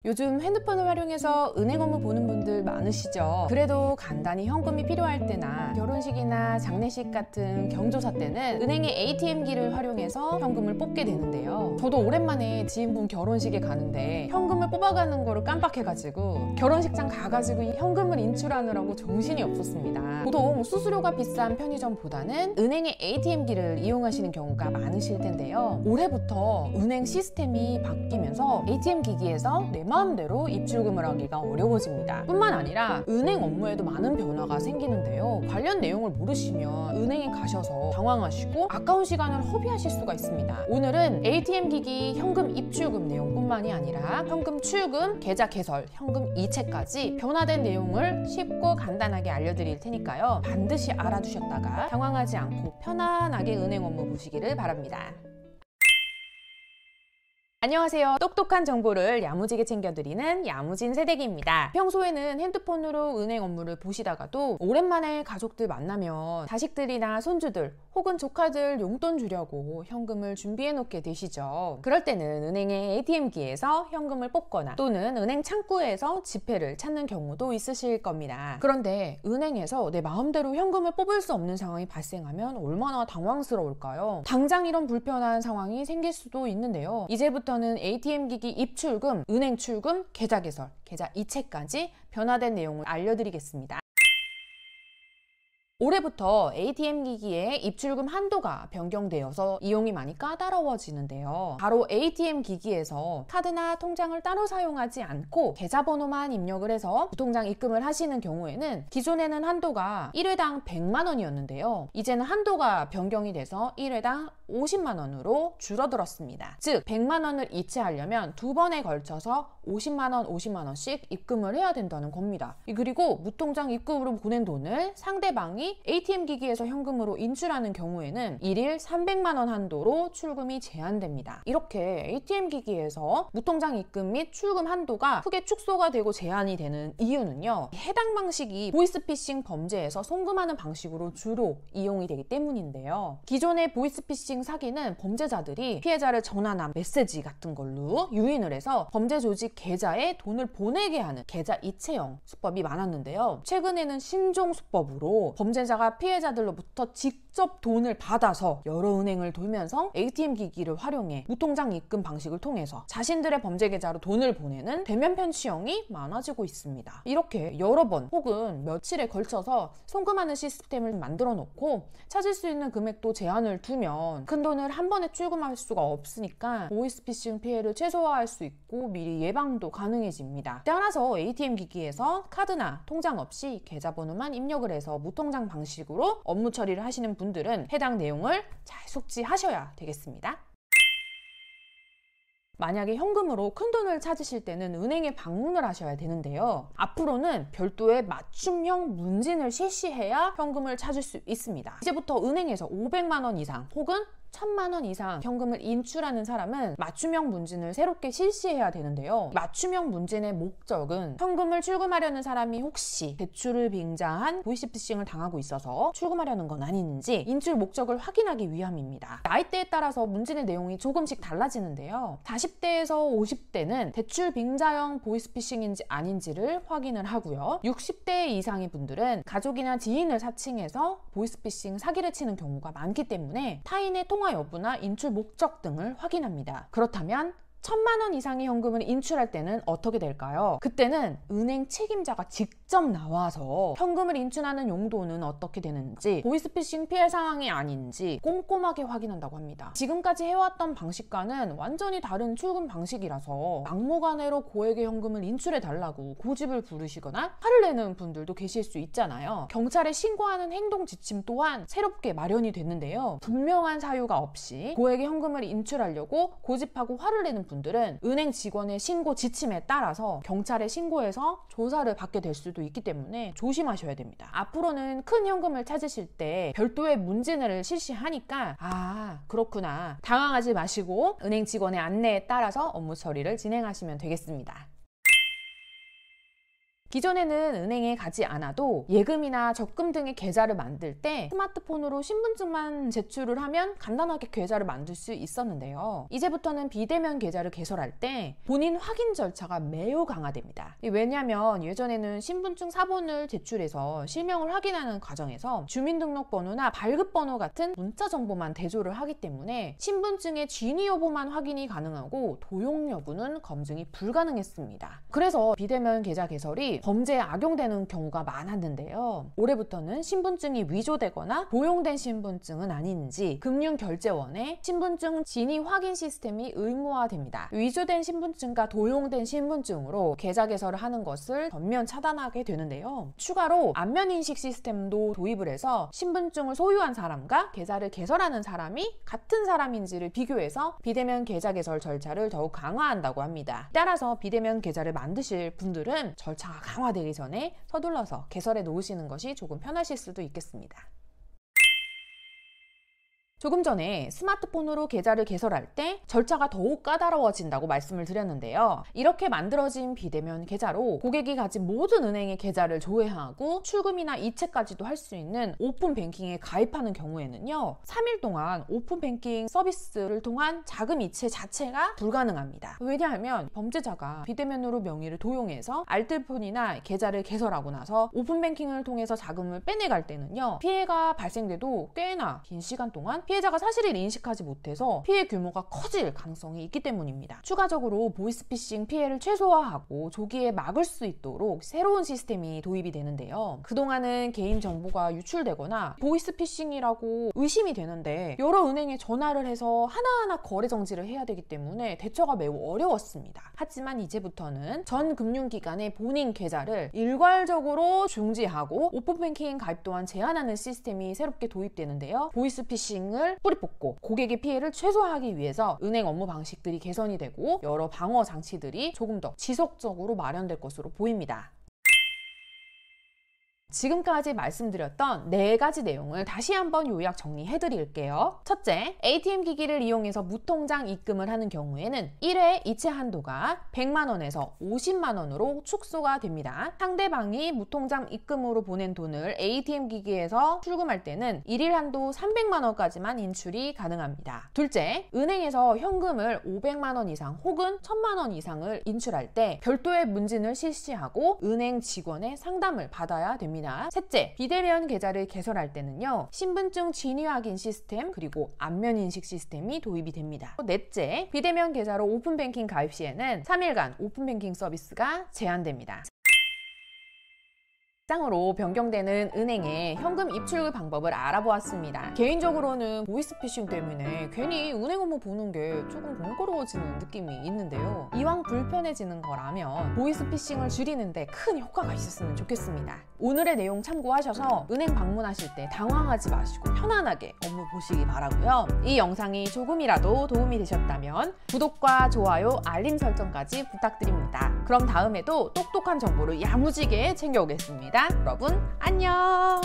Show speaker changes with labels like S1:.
S1: 요즘 핸드폰을 활용해서 은행 업무 보는 분들 많으시죠? 그래도 간단히 현금이 필요할 때나 결혼식이나 장례식 같은 경조사 때는 은행의 ATM기를 활용해서 현금을 뽑게 되는데요. 저도 오랜만에 지인분 결혼식에 가는데 현금을 뽑아가는 거를 깜빡해가지고 결혼식장 가가지고 현금을 인출하느라고 정신이 없었습니다. 보통 수수료가 비싼 편의점보다는 은행의 ATM기를 이용하시는 경우가 많으실 텐데요. 올해부터 은행 시스템이 바뀌면서 ATM 기기에서 내 마음대로 입출금을 하기가 어려워집니다. 뿐만 아니라 은행 업무에도 많은 변화가 생기는데요. 관련 내용을 모르시면 은행에 가셔서 당황하시고 아까운 시간을 허비하실 수가 있습니다. 오늘은 ATM 기기 현금 입출금 내용뿐만이 아니라 현금 출금, 계좌 개설, 현금 이체까지 변화된 내용을 쉽고 간단하게 알려드릴 테니까요. 반드시 알아두셨다가 당황하지 않고 편안하게 은행 업무 보시기를 바랍니다. 안녕하세요. 똑똑한 정보를 야무지게 챙겨드리는 야무진 새댁입니다. 평소에는 핸드폰으로 은행 업무를 보시다가도 오랜만에 가족들 만나면 자식들이나 손주들 혹은 조카들 용돈 주려고 현금을 준비해 놓게 되시죠. 그럴 때는 은행의 ATM기에서 현금을 뽑거나 또는 은행 창구에서 지폐를 찾는 경우도 있으실 겁니다. 그런데 은행에서 내 마음대로 현금을 뽑을 수 없는 상황이 발생하면 얼마나 당황스러울까요? 당장 이런 불편한 상황이 생길 수도 있는데요. 이제부터는 ATM기기 입출금, 은행 출금, 계좌 개설, 계좌 이체까지 변화된 내용을 알려드리겠습니다. 올해부터 ATM기기의 입출금 한도가 변경되어서 이용이 많이 까다로워지는데요. 바로 ATM기기에서 카드나 통장을 따로 사용하지 않고 계좌번호만 입력을 해서 무통장 입금을 하시는 경우에는 기존에는 한도가 1회당 100만 원이었는데요. 이제는 한도가 변경이 돼서 1회당 50만 원으로 줄어들었습니다. 즉 100만 원을 이체하려면 두 번에 걸쳐서 50만 원, 50만 원씩 입금을 해야 된다는 겁니다. 그리고 무통장 입금으로 보낸 돈을 상대방이 ATM기기에서 현금으로 인출하는 경우에는 1일 300만 원 한도로 출금이 제한됩니다. 이렇게 ATM기기에서 무통장 입금 및 출금 한도가 크게 축소가 되고 제한이 되는 이유는요. 해당 방식이 보이스피싱 범죄에서 송금하는 방식으로 주로 이용이 되기 때문인데요. 기존의 보이스피싱 사기는 범죄자들이 피해자를 전화나 메시지 같은 걸로 유인을 해서 범죄 조직 계좌에 돈을 보내게 하는 계좌 이체형 수법이 많았는데요. 최근에는 신종 수법으로 범죄자가 피해자들로부터 직접 돈을 받아서 여러 은행을 돌면서 ATM기기를 활용해 무통장 입금 방식을 통해서 자신들의 범죄 계좌로 돈을 보내는 대면 편취형이 많아지고 있습니다. 이렇게 여러 번 혹은 며칠에 걸쳐서 송금하는 시스템을 만들어 놓고 찾을 수 있는 금액도 제한을 두면 큰 돈을 한 번에 출금할 수가 없으니까 보이스피싱 피해를 최소화할 수 있고 미리 예방도 가능해집니다. 따라서 ATM기기에서 카드나 통장 없이 계좌번호만 입력을 해서 무통장 방식으로 업무 처리를 하시는 분들은 해당 내용을 잘 숙지하셔야 되겠습니다. 만약에 현금으로 큰 돈을 찾으실 때는 은행에 방문을 하셔야 되는데요. 앞으로는 별도의 맞춤형 문진을 실시해야 현금을 찾을 수 있습니다. 이제부터 은행에서 500만 원 이상 혹은 1000만 원 이상 현금을 인출하는 사람은 맞춤형 문진을 새롭게 실시해야 되는데요. 맞춤형 문진의 목적은 현금을 출금하려는 사람이 혹시 대출을 빙자한 보이스피싱을 당하고 있어서 출금하려는 건 아닌지 인출 목적을 확인하기 위함입니다. 나이대에 따라서 문진의 내용이 조금씩 달라지는데요. 40대에서 50대는 대출 빙자형 보이스피싱인지 아닌지를 확인을 하고요. 60대 이상의 분들은 가족이나 지인을 사칭해서 보이스피싱 사기를 치는 경우가 많기 때문에 타인의 통화 여부나 인출 목적 등을 확인합니다. 그렇다면 1000만 원 이상의 현금을 인출할 때는 어떻게 될까요? 그때는 은행 책임자가 직접 나와서 현금을 인출하는 용도는 어떻게 되는지 보이스피싱 피해 상황이 아닌지 꼼꼼하게 확인한다고 합니다. 지금까지 해왔던 방식과는 완전히 다른 출금 방식이라서 막무가내로 고액의 현금을 인출해 달라고 고집을 부르시거나 화를 내는 분들도 계실 수 있잖아요. 경찰에 신고하는 행동 지침 또한 새롭게 마련이 됐는데요. 분명한 사유가 없이 고액의 현금을 인출하려고 고집하고 화를 내는 분들은 은행 직원의 신고 지침에 따라서 경찰에 신고해서 조사를 받게 될 수도 있기 때문에 조심하셔야 됩니다. 앞으로는 큰 현금을 찾으실 때 별도의 문진을 실시하니까 그렇구나 당황하지 마시고 은행 직원의 안내에 따라서 업무 처리를 진행하시면 되겠습니다. 기존에는 은행에 가지 않아도 예금이나 적금 등의 계좌를 만들 때 스마트폰으로 신분증만 제출을 하면 간단하게 계좌를 만들 수 있었는데요. 이제부터는 비대면 계좌를 개설할 때 본인 확인 절차가 매우 강화됩니다. 왜냐하면 예전에는 신분증 사본을 제출해서 실명을 확인하는 과정에서 주민등록번호나 발급번호 같은 문자 정보만 대조를 하기 때문에 신분증의 진위 여부만 확인이 가능하고 도용 여부는 검증이 불가능했습니다. 그래서 비대면 계좌 개설이 범죄에 악용되는 경우가 많았는데요. 올해부터는 신분증이 위조되거나 도용된 신분증은 아닌지 금융결제원의 신분증 진위 확인 시스템이 의무화됩니다. 위조된 신분증과 도용된 신분증으로 계좌 개설을 하는 것을 전면 차단하게 되는데요. 추가로 안면인식 시스템도 도입을 해서 신분증을 소유한 사람과 계좌를 개설하는 사람이 같은 사람인지를 비교해서 비대면 계좌 개설 절차를 더욱 강화한다고 합니다. 따라서 비대면 계좌를 만드실 분들은 절차가 강화되기 전에 서둘러서 개설해 놓으시는 것이 조금 편하실 수도 있겠습니다. 조금 전에 스마트폰으로 계좌를 개설할 때 절차가 더욱 까다로워진다고 말씀을 드렸는데요. 이렇게 만들어진 비대면 계좌로 고객이 가진 모든 은행의 계좌를 조회하고 출금이나 이체까지도 할 수 있는 오픈뱅킹에 가입하는 경우에는요. 3일 동안 오픈뱅킹 서비스를 통한 자금 이체 자체가 불가능합니다. 왜냐하면 범죄자가 비대면으로 명의를 도용해서 알뜰폰이나 계좌를 개설하고 나서 오픈뱅킹을 통해서 자금을 빼내갈 때는요. 피해가 발생돼도 꽤나 긴 시간 동안 피해자가 사실을 인식하지 못해서 피해 규모가 커질 가능성이 있기 때문입니다. 추가적으로 보이스피싱 피해를 최소화하고 조기에 막을 수 있도록 새로운 시스템이 도입이 되는데요. 그동안은 개인정보가 유출되거나 보이스피싱이라고 의심이 되는데 여러 은행에 전화를 해서 하나하나 거래 정지를 해야 되기 때문에 대처가 매우 어려웠습니다. 하지만 이제부터는 전 금융기관의 본인 계좌를 일괄적으로 중지하고 오픈뱅킹 가입 또한 제한하는 시스템이 새롭게 도입되는데요. 보이스피싱을 뿌리 뽑고 고객의 피해를 최소화하기 위해서 은행 업무 방식들이 개선이 되고 여러 방어 장치들이 조금 더 지속적으로 마련될 것으로 보입니다. 지금까지 말씀드렸던 4가지 내용을 다시 한번 요약 정리해 드릴게요. 첫째, ATM 기기를 이용해서 무통장 입금을 하는 경우에는 1회 이체 한도가 100만 원에서 50만 원으로 축소가 됩니다. 상대방이 무통장 입금으로 보낸 돈을 ATM 기기에서 출금할 때는 1일 한도 300만 원까지만 인출이 가능합니다. 둘째, 은행에서 현금을 500만 원 이상 혹은 1000만 원 이상을 인출할 때 별도의 문진을 실시하고 은행 직원의 상담을 받아야 됩니다. 셋째, 비대면 계좌를 개설할 때는요. 신분증 진위 확인 시스템 그리고 안면인식 시스템이 도입이 됩니다. 넷째, 비대면 계좌로 오픈뱅킹 가입 시에는 3일간 오픈뱅킹 서비스가 제한됩니다. 쌍으로 변경되는 은행의 현금 입출 방법을 알아보았습니다. 개인적으로는 보이스피싱 때문에 괜히 은행 업무 보는 게 조금 번거로워지는 느낌이 있는데요. 이왕 불편해지는 거라면 보이스피싱을 줄이는데 큰 효과가 있었으면 좋겠습니다. 오늘의 내용 참고하셔서 은행 방문하실 때 당황하지 마시고 편안하게 업무 보시기 바라고요. 이 영상이 조금이라도 도움이 되셨다면 구독과 좋아요, 알림 설정까지 부탁드립니다. 그럼 다음에도 똑똑한 정보를 야무지게 챙겨오겠습니다. 여러분 안녕.